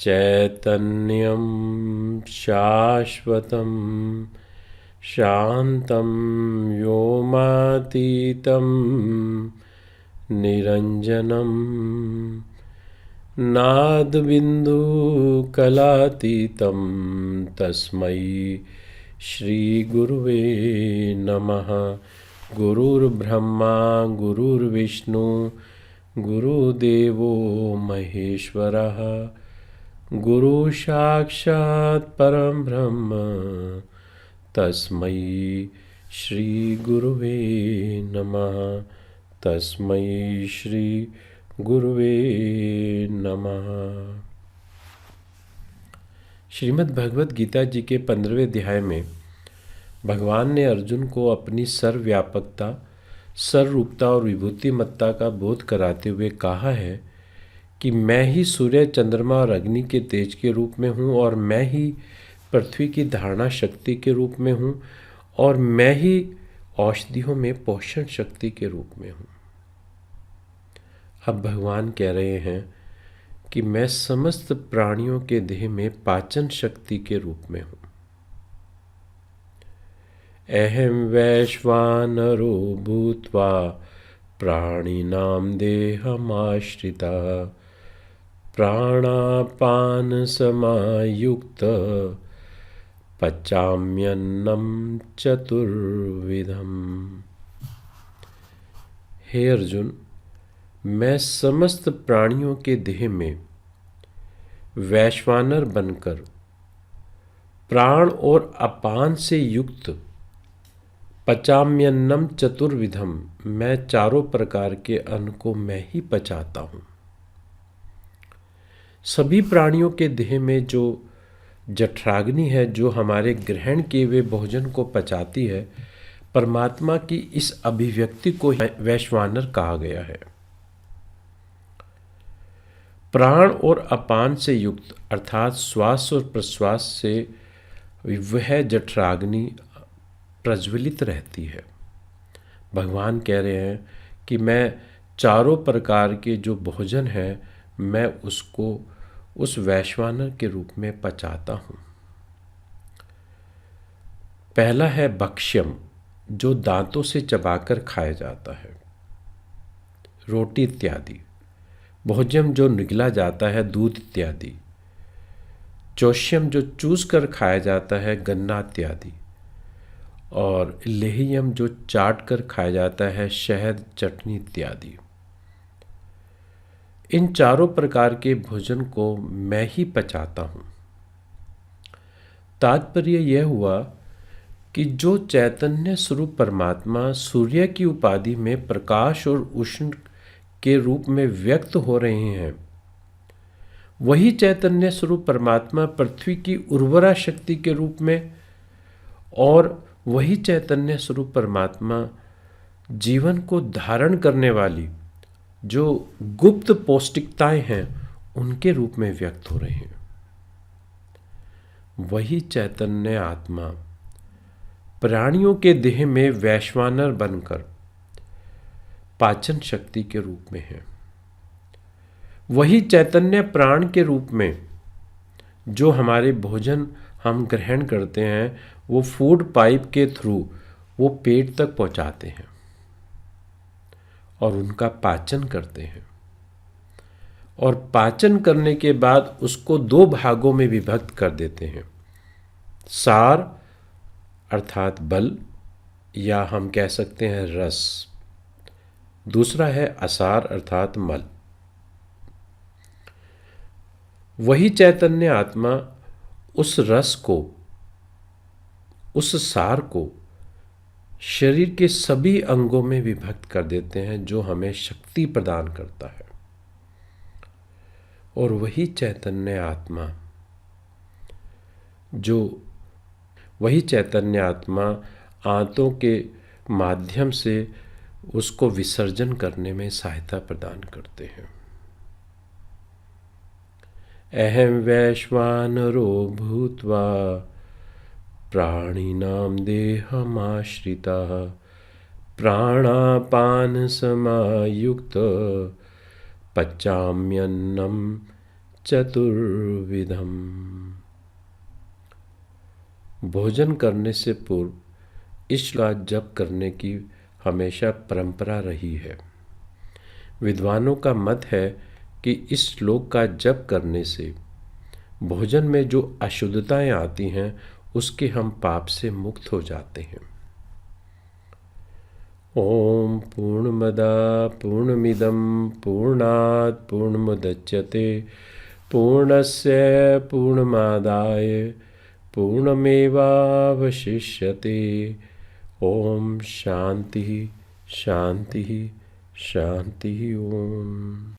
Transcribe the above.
चैतन्यं शाश्वतं शान्तं व्योमातीतं निरञ्जनं नादबिन्दुकलातीतं तस्मै श्रीगुरुवे नमः। गुरुर्ब्रह्मा गुरुर्विष्णु गुरुदेवो महेश्वरः गुरु साक्षात् परं ब्रह्म तस्मै श्री गुरुवे नमः। तस्मै श्री गुरुवे नमः। श्रीमद् भगवत गीता जी के 15वें अध्याय में भगवान ने अर्जुन को अपनी सर्वव्यापकता, सर्वरूपता और विभूतिमत्ता का बोध कराते हुए कहा है कि मैं ही सूर्य, चंद्रमा और अग्नि के तेज के रूप में हूँ, और मैं ही पृथ्वी की धारणा शक्ति के रूप में हूँ, और मैं ही औषधियों में पोषण शक्ति के रूप में हूँ। अब भगवान कह रहे हैं कि मैं समस्त प्राणियों के देह में पाचन शक्ति के रूप में हूँ। अहम वैश्वानरो भूत्वा प्राणिनां देहमाश्रितः प्राणापान समायुक्त पचाम्यन्नं चतुर्विधम्। हे अर्जुन, मैं समस्त प्राणियों के देह में वैश्वानर बनकर प्राण और अपान से युक्त पचाम्यन्नम चतुर्विधम, मैं चारों प्रकार के अन्न को मैं ही पचाता हूँ। सभी प्राणियों के देह में जो जठराग्नि है, जो हमारे ग्रहण किए हुए भोजन को पचाती है, परमात्मा की इस अभिव्यक्ति को वैश्वानर कहा गया है। प्राण और अपान से युक्त अर्थात श्वास और प्रश्वास से वह जठराग्नि प्रज्वलित रहती है। भगवान कह रहे हैं कि मैं चारों प्रकार के जो भोजन है, मैं उसको उस वैश्वानर के रूप में पचाता हूँ। पहला है भक्ष्यम, जो दांतों से चबाकर खाया जाता है, रोटी इत्यादि। भोज्यम, जो निगला जाता है, दूध इत्यादि। चोष्यम, जो चूस कर खाया जाता है, गन्ना इत्यादि। और लेह्यम, जो चाट कर खाया जाता है, शहद, चटनी इत्यादि। इन चारों प्रकार के भोजन को मैं ही पचाता हूँ। तात्पर्य यह हुआ कि जो चैतन्य स्वरूप परमात्मा सूर्य की उपाधि में प्रकाश और उष्ण के रूप में व्यक्त हो रहे हैं, वही चैतन्य स्वरूप परमात्मा पृथ्वी की उर्वरा शक्ति के रूप में, और वही चैतन्य स्वरूप परमात्मा जीवन को धारण करने वाली जो गुप्त पौष्टिकताएं हैं, उनके रूप में व्यक्त हो रहे हैं। वही चैतन्य आत्मा प्राणियों के देह में वैश्वानर बनकर पाचन शक्ति के रूप में है। वही चैतन्य प्राण के रूप में जो हमारे भोजन हम ग्रहण करते हैं, वो फूड पाइप के थ्रू वो पेट तक पहुंचाते हैं और उनका पाचन करते हैं, और पाचन करने के बाद उसको 2 भागों में विभक्त कर देते हैं। सार अर्थात बल, या हम कह सकते हैं रस। दूसरा है असार अर्थात मल। वही चैतन्य आत्मा उस रस को, उस सार को शरीर के सभी अंगों में विभक्त कर देते हैं, जो हमें शक्ति प्रदान करता है। और वही चैतन्य आत्मा आंतों के माध्यम से उसको विसर्जन करने में सहायता प्रदान करते हैं। अहम वैश्वानरो भूत्वा प्राणिनां देहमाश्रितः प्राणापान समायुक्त पचाम्यन्नं चतुर्विधम्। भोजन करने से पूर्व इस का जप करने की हमेशा परंपरा रही है। विद्वानों का मत है कि इस श्लोक का जप करने से भोजन में जो अशुद्धताएं आती हैं उसके हम पाप से मुक्त हो जाते हैं। ओम पूर्णमदा पूर्णमिदं पूर्णात् पूर्णमुदच्यते पूर्णस्य पूर्णमादाय पूर्णमेवावशिष्यते। ओम शांति शांति शांति। ओम।